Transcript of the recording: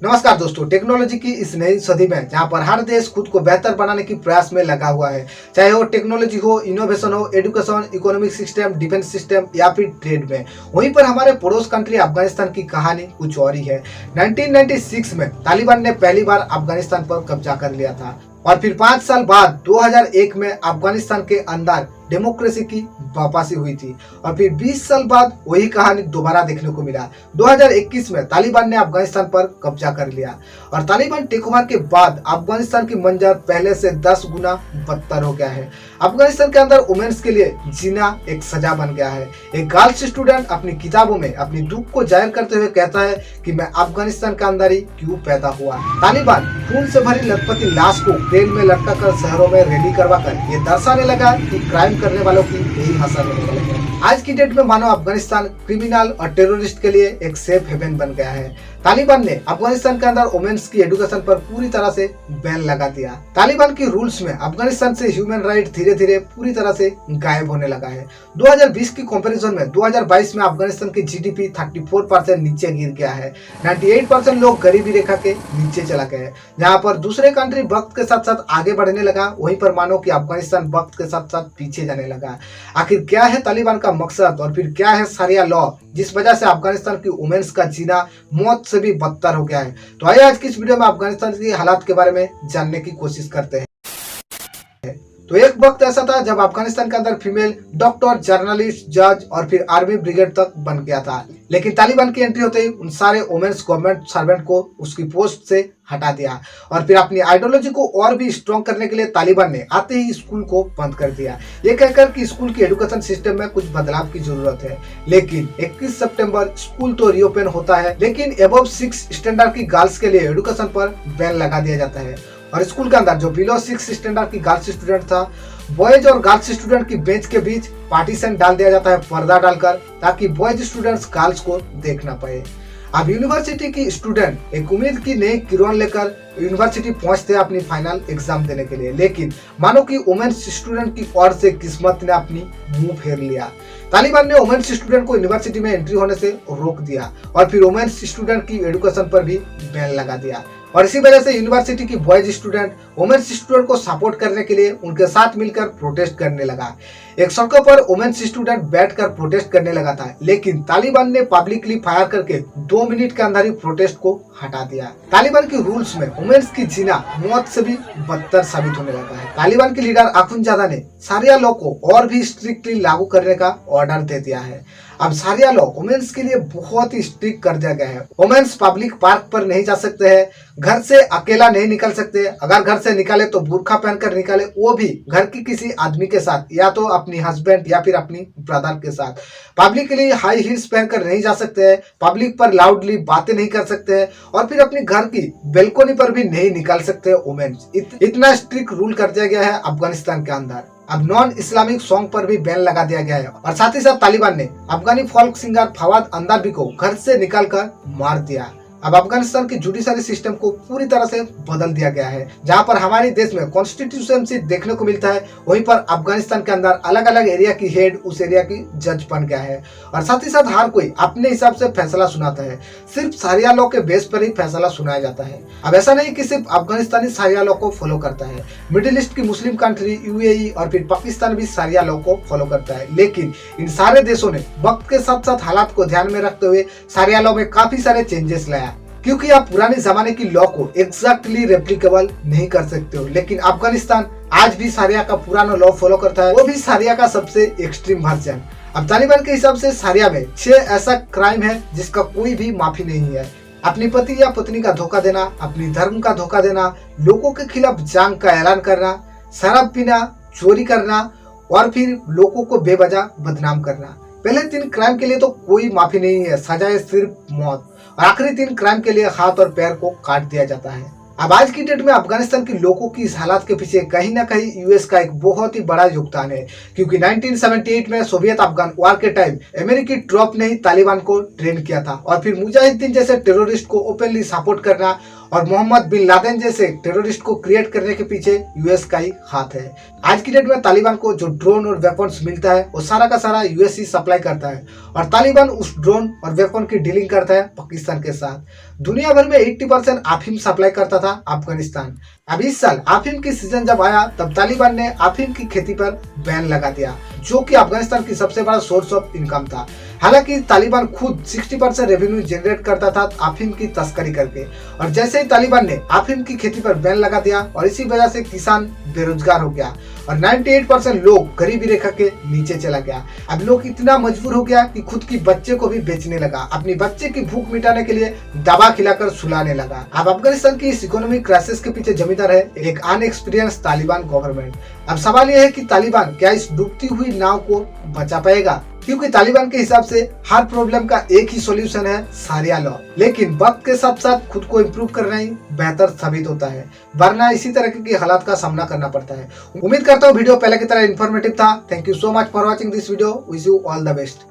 नमस्कार दोस्तों, टेक्नोलॉजी की इस नई सदी में जहां पर हर देश खुद को बेहतर बनाने की प्रयास में लगा हुआ है, चाहे वो टेक्नोलॉजी हो, इनोवेशन हो, education, economic system, defence system या फिर ट्रेड में, वहीं पर हमारे पड़ोस कंट्री अफगानिस्तान की कहानी कुछ और ही है। 1996 में तालिबान ने पहली बार अफगानिस्तान पर कब्जा कर लिया था और फिर 5 साल बाद 2001 में अफगानिस्तान के अंदर डेमोक्रेसी की वापसी हुई थी और फिर 20 साल बाद वही कहानी दोबारा देखने को मिला। 2021 में तालिबान ने अफगानिस्तान पर कब्जा कर लिया और तालिबान टेक ओवर के बाद अफगानिस्तान की मंजर पहले से 10 गुना बदतर हो गया है। अफगानिस्तान के अंदर वुमेन्स के लिए जीना एक सजा बन गया है। एक गर्ल्स स्टूडेंट अपनी किताबों में अपनी दुख को जाहिर करते हुए कहता है कि मैं अफगानिस्तान के अंदर ही क्यों पैदा हुआ। तालिबान खून से भरी लथपथी लाश को ट्रेन में लटकाकर शहरों में रैली करवाकर ये दर्शाने लगा कि क्राइम करने वालों की यही भाषा में निकल है। आज की डेट में मानो अफगानिस्तान क्रिमिनल और टेररिस्ट के लिए एक सेफ हेवन बन गया है। तालिबान ने अफगानिस्तान के अंदर वुमेन्स की एजुकेशन पर पूरी तरह से बैन लगा दिया। तालिबान की रूल्स में अफगानिस्तान से ह्यूमन राइट धीरे धीरे पूरी तरह से गायब होने लगा है। 2020 की कंपैरिजन में 2022 में अफगानिस्तान की जीडीपी 34% नीचे गिर गया है। 98% लोग गरीबी रेखा के नीचे चला गए। जहाँ पर दूसरे कंट्री वक्त के साथ साथ आगे बढ़ने लगा, वहीं पर मानो कि अफगानिस्तान वक्त के साथ साथ पीछे जाने लगा। आखिर क्या है तालिबान का मकसद और फिर क्या है शरिया लॉ जिस वजह से अफगानिस्तान की वुमेन्स का जीना मौत से भी बदतर हो गया है। तो आइए आज की इस वीडियो में अफगानिस्तान की हालात के बारे में जानने की कोशिश करते हैं। तो एक वक्त ऐसा था जब अफगानिस्तान के अंदर फीमेल डॉक्टर, जर्नलिस्ट, जज और फिर आर्मी ब्रिगेड तक बन गया था, लेकिन तालिबान की एंट्री होते ही उन सारे वुमेन्स गवर्नमेंट सर्वेंट को उसकी पोस्ट से हटा दिया और फिर अपनी आइडियोलॉजी को और भी स्ट्रॉन्ग करने के लिए तालिबान ने आते ही स्कूल को बंद कर दिया, ये कहकर कि स्कूल की एजुकेशन सिस्टम में कुछ बदलाव की जरूरत है। लेकिन 21 सितंबर स्कूल तो रीओपन होता है, लेकिन अबव 6 स्टैंडर्ड की गर्ल्स के लिए एजुकेशन पर बैन लगा दिया जाता है और स्कूल के अंदर जो बिलो 6 स्टैंडर्ड की गर्ल्स स्टूडेंट था, बॉयज और गर्ल्स स्टूडेंट की बेंच के बीच पार्टीशन डाल दिया जाता है, पर्दा डालकर, ताकि बॉयज स्टूडेंट्स गर्ल्स को देख ना पाए। अब यूनिवर्सिटी की स्टूडेंट एक उम्मीद की नई किरण लेकर यूनिवर्सिटी पहुंचते हैं अपनी फाइनल एग्जाम देने के लिए, लेकिन मानो कि वुमेन्स स्टूडेंट की ओर से किस्मत ने अपनी मुंह फेर लिया। तालिबान ने वुमेन्स स्टूडेंट को यूनिवर्सिटी में एंट्री होने से रोक दिया और फिर वुमेन्स स्टूडेंट की एजुकेशन पर भी बैन लगा दिया और इसी वजह से यूनिवर्सिटी की बॉयज स्टूडेंट वुमेन्स स्टूडेंट को सपोर्ट करने के लिए उनके साथ मिलकर प्रोटेस्ट करने लगा। एक सड़कों पर वुमेन्स स्टूडेंट बैठकर प्रोटेस्ट करने लगा था, लेकिन तालिबान ने पब्लिकली फायर करके 2 मिनट के अंदर ही प्रोटेस्ट को हटा दिया। तालिबान के रूल्स में वुमेन्स की जीना मौत से भी बदतर साबित होने लगा है। तालिबान के लीडर अखुंदजादा ने शरिया लॉ को और भी स्ट्रिक्टली लागू करने का ऑर्डर दे दिया है। अब शरिया लॉ वुमेन्स के लिए बहुत ही स्ट्रिक्ट कर दिया गया है। वुमेन्स पब्लिक पार्क पर नहीं जा सकते हैं, घर से अकेला नहीं निकल सकते, अगर घर से निकाले तो बुर्का पहनकर निकाले, वो भी घर की किसी आदमी के साथ, या तो अपनी हस्बैंड या फिर अपनी ब्रदर के साथ। पब्लिक के लिए हाई हील्स पहनकर नहीं जा सकते हैं, पब्लिक पर लाउडली बातें नहीं कर सकते हैं और फिर अपनी घर की बेलकोनी पर भी नहीं निकाल सकते वुमेन्स। इतना स्ट्रिक्ट रूल कर दिया गया है अफगानिस्तान के अंदर। अब नॉन इस्लामिक सॉन्ग पर भी बैन लगा दिया गया है और साथ ही साथ तालिबान ने अफगानी फोल्क सिंगर फवाद अंदारबी को घर से निकालकर मार दिया। अब अफगानिस्तान की जुडिशरी सिस्टम को पूरी तरह से बदल दिया गया है। जहां पर हमारे देश में कॉन्स्टिट्यूशनशिप देखने को मिलता है, वहीं पर अफगानिस्तान के अंदर अलग अलग एरिया की हेड उस एरिया की जज बन गया है और साथ ही साथ हर कोई अपने हिसाब से फैसला सुनाता है। सिर्फ शरिया लॉ के बेस पर ही फैसला सुनाया जाता है। अब ऐसा नहीं कि सिर्फ अफगानिस्तानी शरिया लॉ को फॉलो करता है, मिडिल ईस्ट की मुस्लिम कंट्री यूएई और फिर पाकिस्तान भी शरिया लॉ को फॉलो करता है, लेकिन इन सारे देशों ने वक्त के साथ साथ हालात को ध्यान में रखते हुए शरिया लॉ में काफी सारे चेंजेस लाया, क्योंकि आप पुराने जमाने की लॉ को एग्जैक्टली रेप्लिकेबल नहीं कर सकते हो। लेकिन अफगानिस्तान आज भी शरिया का पुराना लॉ फॉलो करता है, वो भी शरिया का सबसे एक्सट्रीम वर्जन। अब तालिबान के हिसाब से शरिया में 6 ऐसा क्राइम है जिसका कोई भी माफी नहीं है। अपनी पति या पत्नी का धोखा देना, अपनी धर्म का धोखा देना, लोगों के खिलाफ जंग का ऐलान करना, शराब पीना, चोरी करना और फिर लोगों को बेवजह बदनाम करना। पहले 3 क्राइम के लिए तो कोई माफी नहीं है, सजा है सिर्फ मौत, और आखिरी 3 क्राइम के लिए हाथ और पैर को काट दिया जाता है। अब आज की डेट में अफगानिस्तान के लोगों की इस हालात के पीछे कहीं ना कहीं यूएस का एक बहुत ही बड़ा योगदान है, क्योंकि 1978 में सोवियत अफगान वार के टाइम अमेरिकी ट्रॉप ने ही तालिबान को ट्रेन किया था और फिर मुजाहिदीन जैसे टेररिस्ट को ओपनली सपोर्ट करना और मोहम्मद बिन लादेन जैसे टेररिस्ट को क्रिएट करने के पीछे यूएस का ही हाथ है। आज की डेट में तालिबान को जो ड्रोन और वेपन्स मिलता है वो सारा का सारा यूएस ही सप्लाई करता है और तालिबान उस ड्रोन और वेपन की डीलिंग करता है पाकिस्तान के साथ। दुनिया भर में 80% अफीम सप्लाई करता था अफगानिस्तान। अब इस साल अफीम की सीजन जब आया तब तालिबान ने अफीम की खेती पर बैन लगा दिया, जो कि अफगानिस्तान की सबसे बड़ा सोर्स ऑफ इनकम था। हालांकि तालिबान खुद 60% रेवेन्यू जनरेट करता था अफीम की तस्करी करके, और जैसे ही तालिबान ने अफीम की खेती पर बैन लगा दिया और इसी वजह से किसान बेरोजगार हो गया और 98% लोग गरीबी रेखा के नीचे चला गया। अब लोग इतना मजबूर हो गया कि खुद की बच्चे को भी बेचने लगा, अपनी बच्चे की भूख मिटाने के लिए दवा खिलाकर सुलाने लगा। अब अफगानिस्तान की इस इकोनॉमिक क्राइसिस के पीछे जमींदार है एक अनएक्सपीरियंस तालिबान गवर्नमेंट। अब सवाल यह है कि तालिबान क्या इस डूबती हुई नाव को बचा पाएगा, क्योंकि तालिबान के हिसाब से हर प्रॉब्लम का एक ही सॉल्यूशन है शरिया लॉ, लेकिन वक्त के साथ साथ खुद को इम्प्रूव करना ही बेहतर साबित होता है, वरना इसी तरह के हालात का सामना करना पड़ता है। उम्मीद करता हूँ वीडियो पहले की तरह इन्फॉर्मेटिव था। Thank you so much for watching this video. Wish you all the best.